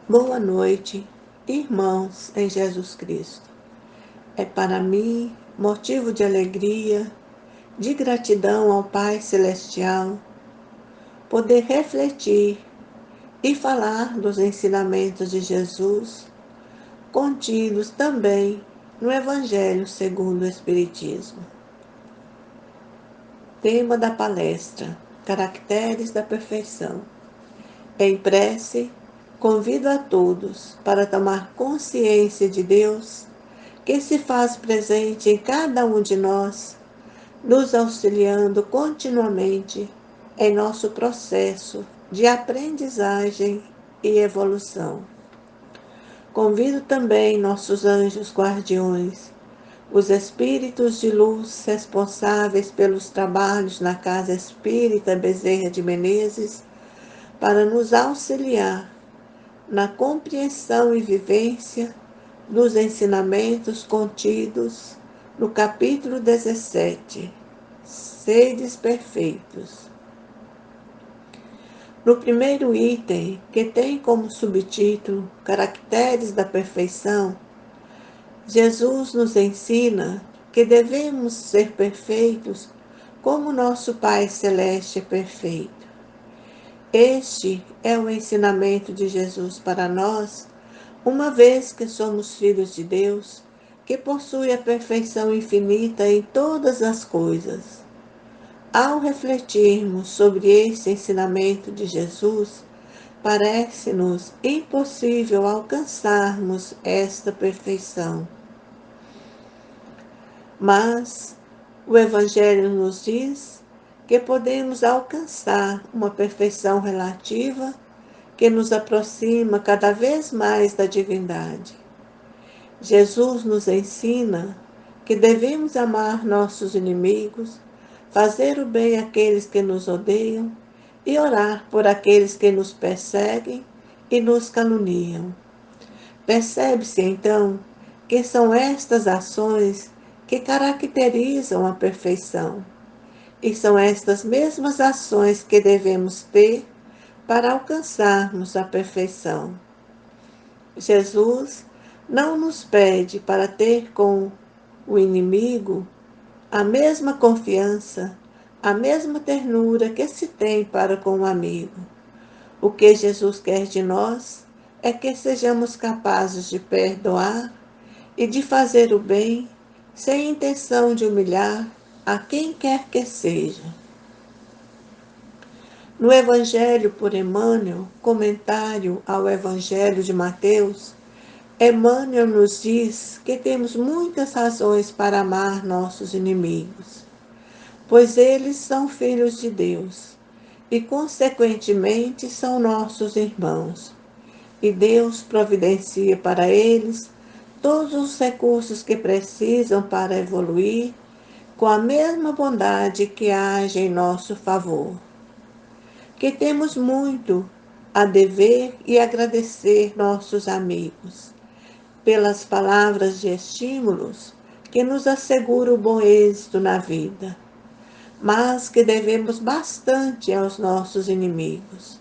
Boa noite, irmãos em Jesus Cristo. É para mim motivo de alegria, de gratidão ao Pai Celestial, poder refletir e falar dos ensinamentos de Jesus, contidos também no Evangelho segundo o Espiritismo. Tema da palestra: Caracteres da Perfeição. Em prece, convido a todos para tomar consciência de Deus, que se faz presente em cada um de nós, nos auxiliando continuamente em nosso processo de aprendizagem e evolução. Convido também nossos anjos guardiões, os espíritos de luz responsáveis pelos trabalhos na Casa Espírita Bezerra de Menezes, para nos auxiliar na compreensão e vivência dos ensinamentos contidos no capítulo 17, Sedes Perfeitos. No primeiro item, que tem como subtítulo Caracteres da Perfeição, Jesus nos ensina que devemos ser perfeitos como nosso Pai Celeste é perfeito. Este é o ensinamento de Jesus para nós, uma vez que somos filhos de Deus, que possui a perfeição infinita em todas as coisas. Ao refletirmos sobre este ensinamento de Jesus, parece-nos impossível alcançarmos esta perfeição. Mas o Evangelho nos diz que podemos alcançar uma perfeição relativa que nos aproxima cada vez mais da divindade. Jesus nos ensina que devemos amar nossos inimigos, fazer o bem àqueles que nos odeiam e orar por aqueles que nos perseguem e nos caluniam. Percebe-se, então, que são estas ações que caracterizam a perfeição. E são estas mesmas ações que devemos ter para alcançarmos a perfeição. Jesus não nos pede para ter com o inimigo a mesma confiança, a mesma ternura que se tem para com o amigo. O que Jesus quer de nós é que sejamos capazes de perdoar e de fazer o bem sem intenção de humilhar a quem quer que seja. No Evangelho por Emmanuel, comentário ao Evangelho de Mateus, Emmanuel nos diz que temos muitas razões para amar nossos inimigos, pois eles são filhos de Deus e, consequentemente, são nossos irmãos. E Deus providencia para eles todos os recursos que precisam para evoluir com a mesma bondade que age em nosso favor. Que temos muito a dever e agradecer nossos amigos pelas palavras de estímulos que nos asseguram o bom êxito na vida, mas que devemos bastante aos nossos inimigos,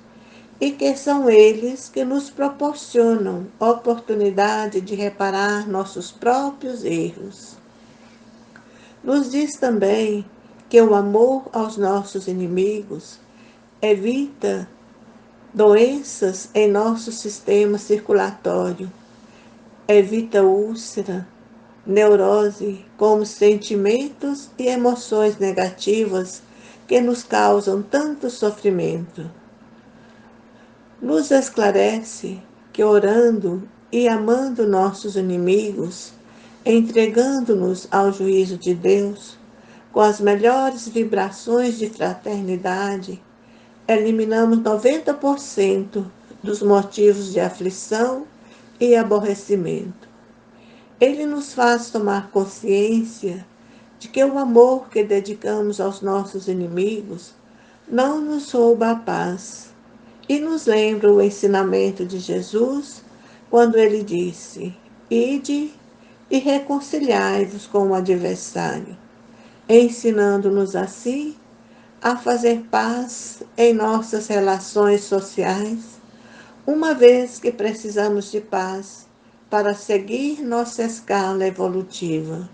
e que são eles que nos proporcionam a oportunidade de reparar nossos próprios erros. Nos diz também que o amor aos nossos inimigos evita doenças em nosso sistema circulatório, evita úlcera, neurose, como sentimentos e emoções negativas que nos causam tanto sofrimento. Nos esclarece que orando e amando nossos inimigos, entregando-nos ao juízo de Deus, com as melhores vibrações de fraternidade, eliminamos 90% dos motivos de aflição e aborrecimento. Ele nos faz tomar consciência de que o amor que dedicamos aos nossos inimigos não nos rouba a paz, e nos lembra o ensinamento de Jesus quando ele disse: Ide e reconciliai-vos com o adversário, ensinando-nos assim a fazer paz em nossas relações sociais, uma vez que precisamos de paz para seguir nossa escala evolutiva.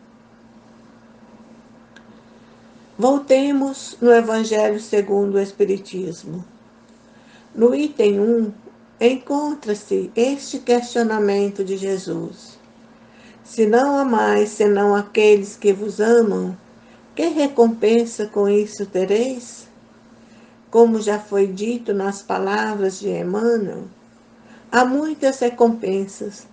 Voltemos no Evangelho segundo o Espiritismo. No item 1, encontra-se este questionamento de Jesus: se não amais senão aqueles que vos amam, que recompensa com isso tereis? Como já foi dito nas palavras de Emmanuel, há muitas recompensas,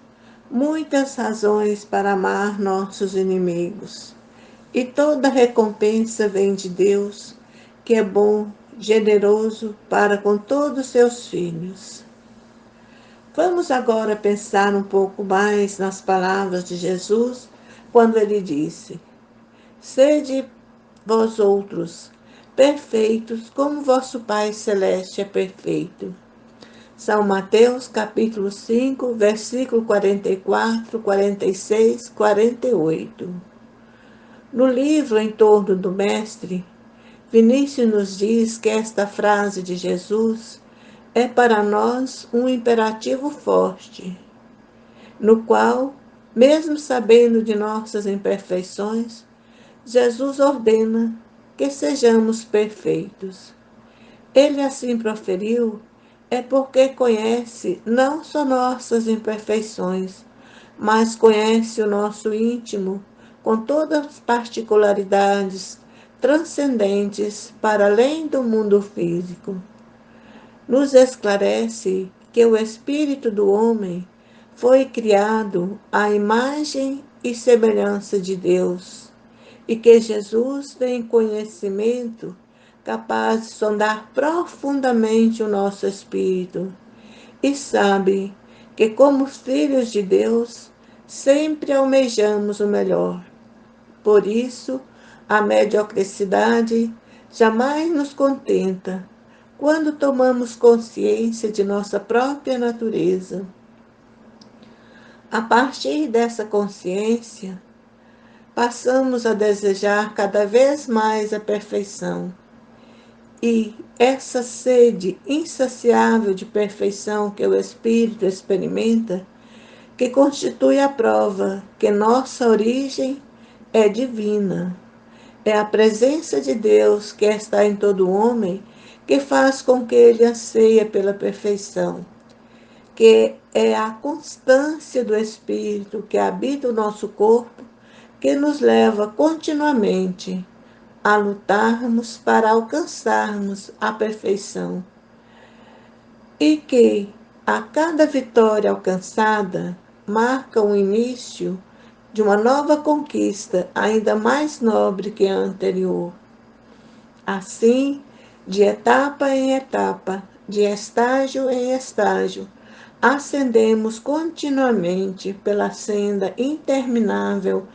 muitas razões para amar nossos inimigos. E toda recompensa vem de Deus, que é bom, generoso para com todos seus filhos. Vamos agora pensar um pouco mais nas palavras de Jesus, quando ele disse: sede vós outros perfeitos, como vosso Pai Celeste é perfeito. São Mateus, capítulo 5, versículo 44, 46, 48. No livro Em Torno do Mestre, Vinícius nos diz que esta frase de Jesus é para nós um imperativo forte, no qual, mesmo sabendo de nossas imperfeições, Jesus ordena que sejamos perfeitos. Ele assim proferiu é porque conhece não só nossas imperfeições, mas conhece o nosso íntimo com todas as particularidades transcendentes para além do mundo físico. Nos esclarece que o espírito do homem foi criado à imagem e semelhança de Deus, e que Jesus tem conhecimento capaz de sondar profundamente o nosso espírito, e sabe que, como filhos de Deus, sempre almejamos o melhor. Por isso, a mediocridade jamais nos contenta quando tomamos consciência de nossa própria natureza. A partir dessa consciência, passamos a desejar cada vez mais a perfeição. E essa sede insaciável de perfeição que o espírito experimenta, que constitui a prova que nossa origem é divina. É a presença de Deus que está em todo homem que faz com que ele anseie pela perfeição, que é a constância do Espírito que habita o nosso corpo que nos leva continuamente a lutarmos para alcançarmos a perfeição. E que a cada vitória alcançada marca o início de uma nova conquista ainda mais nobre que a anterior. Assim, de etapa em etapa, de estágio em estágio, ascendemos continuamente pela senda interminável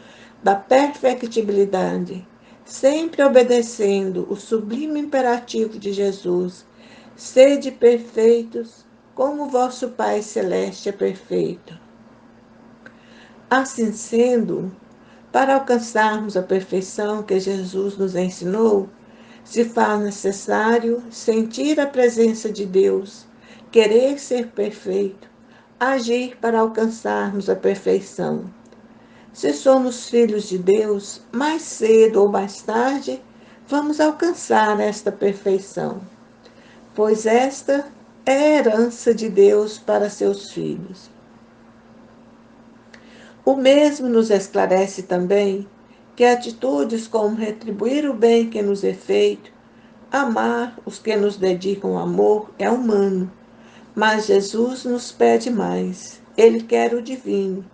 da perfectibilidade, sempre obedecendo o sublime imperativo de Jesus: sede perfeitos, como vosso Pai Celeste é perfeito. Assim sendo, para alcançarmos a perfeição que Jesus nos ensinou, se faz necessário sentir a presença de Deus, querer ser perfeito, agir para alcançarmos a perfeição. Se somos filhos de Deus, mais cedo ou mais tarde, vamos alcançar esta perfeição, pois esta é a herança de Deus para seus filhos. O mesmo nos esclarece também que atitudes como retribuir o bem que nos é feito, amar os que nos dedicam amor é humano, mas Jesus nos pede mais. Ele quer o divino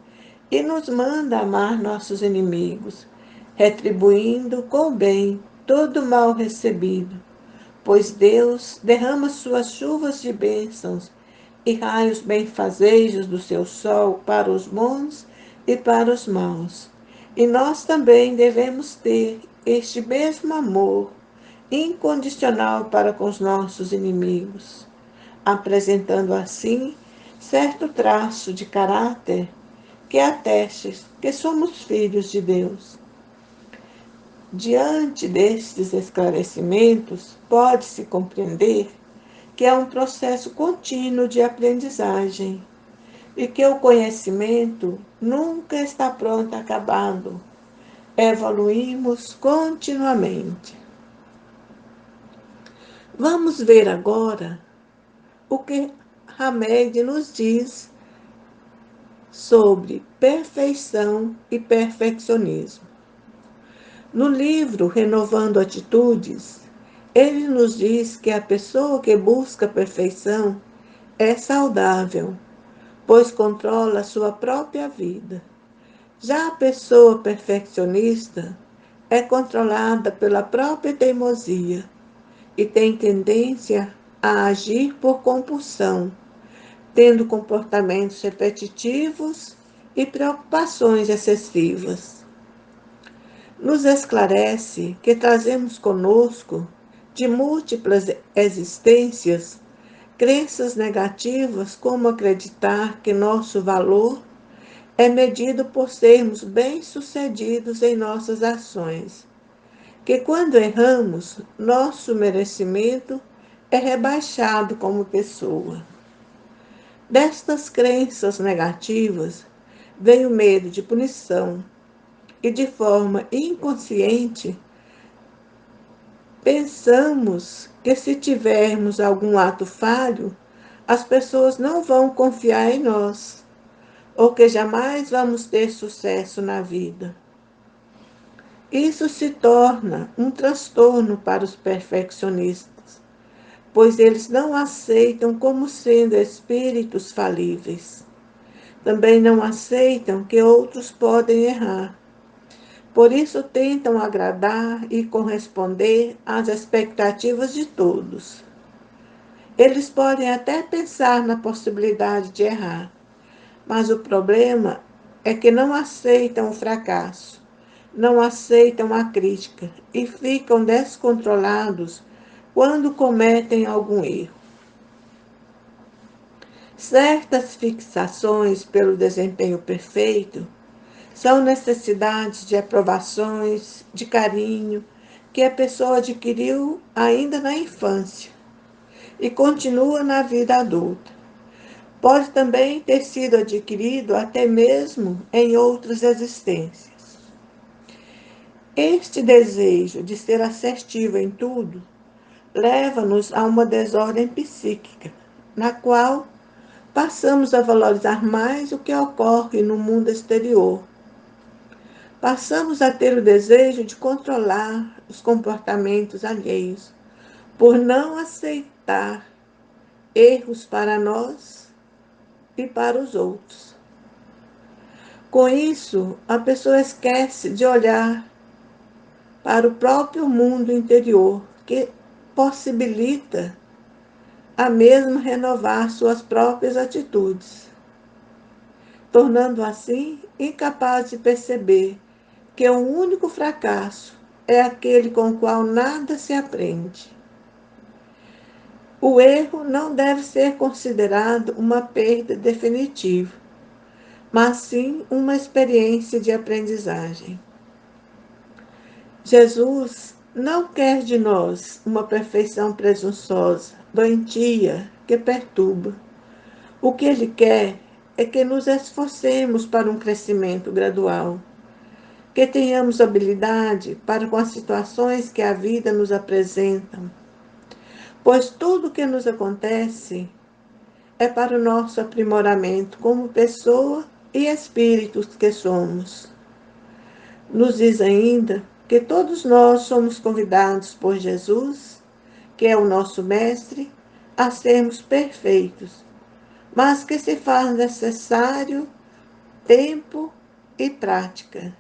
e nos manda amar nossos inimigos, retribuindo com bem todo o mal recebido, pois Deus derrama suas chuvas de bênçãos e raios benfazejos do seu sol para os bons e para os maus. E nós também devemos ter este mesmo amor incondicional para com os nossos inimigos, apresentando assim certo traço de caráter que ateste que somos filhos de Deus. Diante destes esclarecimentos, pode-se compreender que é um processo contínuo de aprendizagem e que o conhecimento nunca está pronto, acabado. Evoluímos continuamente. Vamos ver agora o que Hamed nos diz sobre perfeição e perfeccionismo. No livro Renovando Atitudes, ele nos diz que a pessoa que busca a perfeição é saudável, pois controla a sua própria vida. Já a pessoa perfeccionista é controlada pela própria teimosia e tem tendência a agir por compulsão, tendo comportamentos repetitivos e preocupações excessivas. Nos esclarece que trazemos conosco, de múltiplas existências, crenças negativas, como acreditar que nosso valor é medido por sermos bem-sucedidos em nossas ações, que quando erramos, nosso merecimento é rebaixado como pessoa. Destas crenças negativas vem o medo de punição e, de forma inconsciente, pensamos que se tivermos algum ato falho, as pessoas não vão confiar em nós, ou que jamais vamos ter sucesso na vida. Isso se torna um transtorno para os perfeccionistas, pois eles não aceitam como sendo espíritos falíveis. Também não aceitam que outros podem errar. Por isso tentam agradar e corresponder às expectativas de todos. Eles podem até pensar na possibilidade de errar, mas o problema é que não aceitam o fracasso, não aceitam a crítica e ficam descontrolados quando cometem algum erro. Certas fixações pelo desempenho perfeito são necessidades de aprovações, de carinho, que a pessoa adquiriu ainda na infância e continua na vida adulta. Pode também ter sido adquirido até mesmo em outras existências. Este desejo de ser assertivo em tudo leva-nos a uma desordem psíquica, na qual passamos a valorizar mais o que ocorre no mundo exterior. Passamos a ter o desejo de controlar os comportamentos alheios, por não aceitar erros para nós e para os outros. Com isso, a pessoa esquece de olhar para o próprio mundo interior, que possibilita a mesma renovar suas próprias atitudes, tornando assim incapaz de perceber que o único fracasso é aquele com o qual nada se aprende. O erro não deve ser considerado uma perda definitiva, mas sim uma experiência de aprendizagem. Jesus não quer de nós uma perfeição presunçosa, doentia, que perturba. O que ele quer é que nos esforcemos para um crescimento gradual, que tenhamos habilidade para com as situações que a vida nos apresenta, pois tudo o que nos acontece é para o nosso aprimoramento como pessoa e espíritos que somos. Nos diz ainda que todos nós somos convidados por Jesus, que é o nosso mestre, a sermos perfeitos, mas que se faz necessário tempo e prática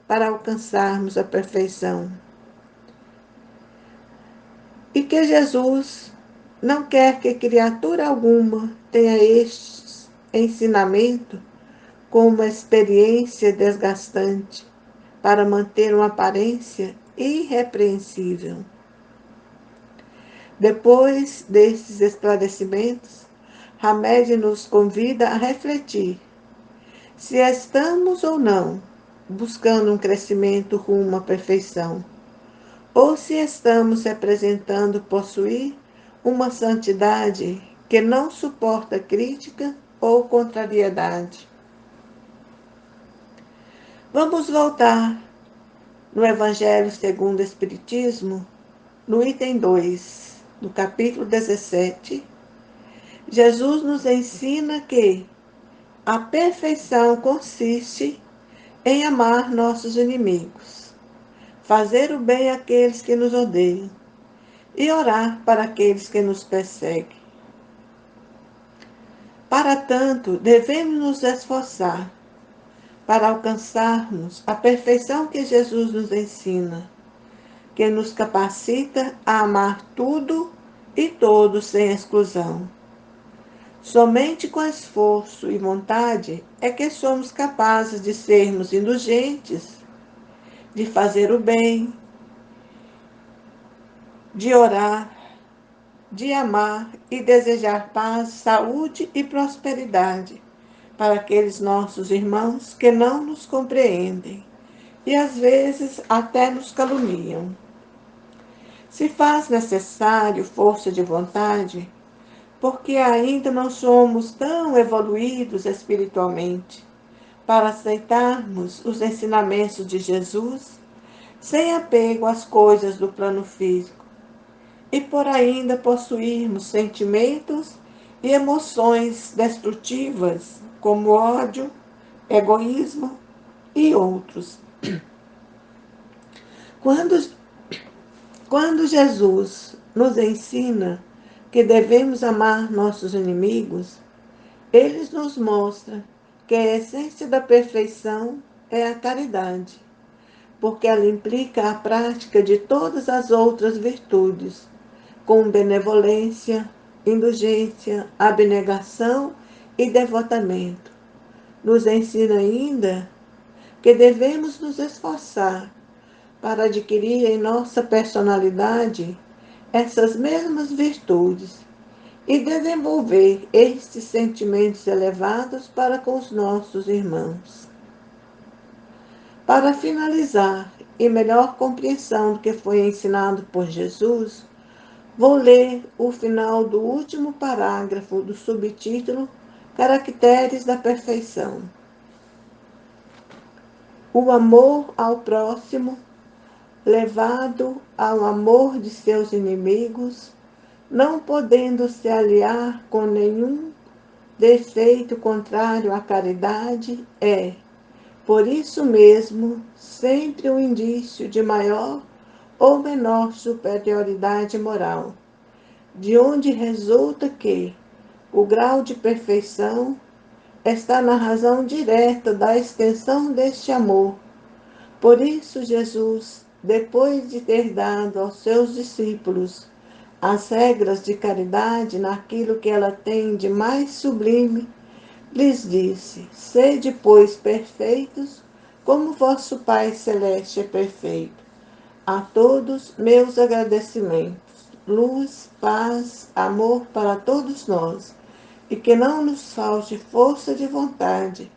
para alcançarmos a perfeição. E que Jesus não quer que criatura alguma tenha este ensinamento como uma experiência desgastante para manter uma aparência irrepreensível. Depois desses esclarecimentos, Hamed nos convida a refletir se estamos ou não buscando um crescimento rumo à perfeição, ou se estamos representando possuir uma santidade que não suporta crítica ou contrariedade. Vamos voltar no Evangelho segundo o Espiritismo, no item 2, no capítulo 17. Jesus nos ensina que a perfeição consiste em amar nossos inimigos, fazer o bem àqueles que nos odeiam e orar para aqueles que nos perseguem. Para tanto, devemos nos esforçar para alcançarmos a perfeição que Jesus nos ensina, que nos capacita a amar tudo e todos sem exclusão. Somente com esforço e vontade é que somos capazes de sermos indulgentes, de fazer o bem, de orar, de amar e desejar paz, saúde e prosperidade para aqueles nossos irmãos que não nos compreendem e às vezes até nos caluniam. Se faz necessário força de vontade, porque ainda não somos tão evoluídos espiritualmente para aceitarmos os ensinamentos de Jesus sem apego às coisas do plano físico e por ainda possuirmos sentimentos e emoções destrutivas como ódio, egoísmo e outros. Quando Jesus nos ensina que devemos amar nossos inimigos, ele nos mostra que a essência da perfeição é a caridade, porque ela implica a prática de todas as outras virtudes, com benevolência, indulgência, abnegação e devotamento. Nos ensina ainda que devemos nos esforçar para adquirir em nossa personalidade essas mesmas virtudes e desenvolver estes sentimentos elevados para com os nossos irmãos. Para finalizar e melhor compreensão do que foi ensinado por Jesus, vou ler o final do último parágrafo do subtítulo Caracteres da Perfeição. O amor ao próximo, levado ao amor de seus inimigos, não podendo se aliar com nenhum defeito contrário à caridade, é, por isso mesmo, sempre um indício de maior ou menor superioridade moral, de onde resulta que o grau de perfeição está na razão direta da extensão deste amor. Por isso, Jesus, depois de ter dado aos seus discípulos as regras de caridade naquilo que ela tem de mais sublime, lhes disse: sede, pois, perfeitos, como vosso Pai Celeste é perfeito. A todos meus agradecimentos, luz, paz, amor para todos nós, e que não nos falte força de vontade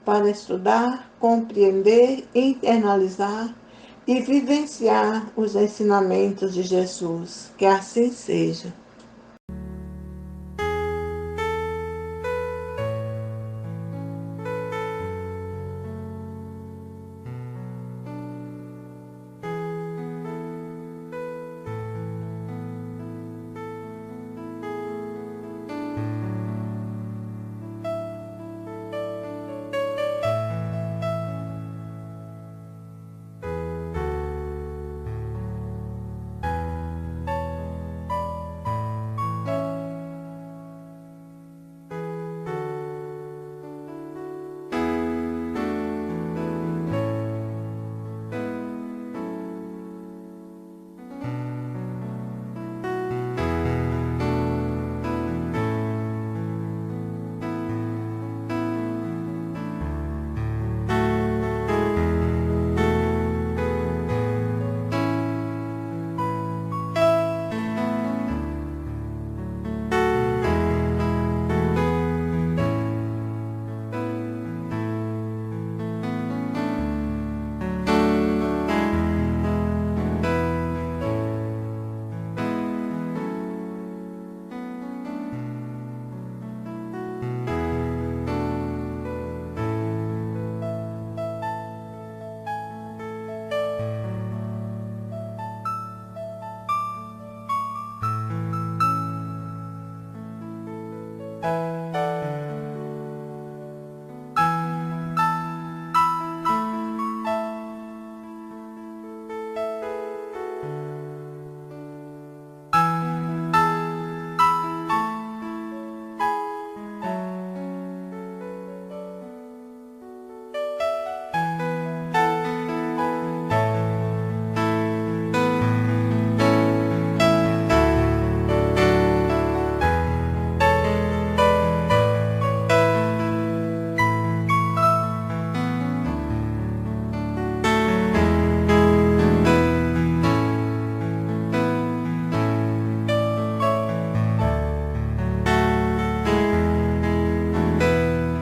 para estudar, compreender, internalizar e vivenciar os ensinamentos de Jesus. Que assim seja.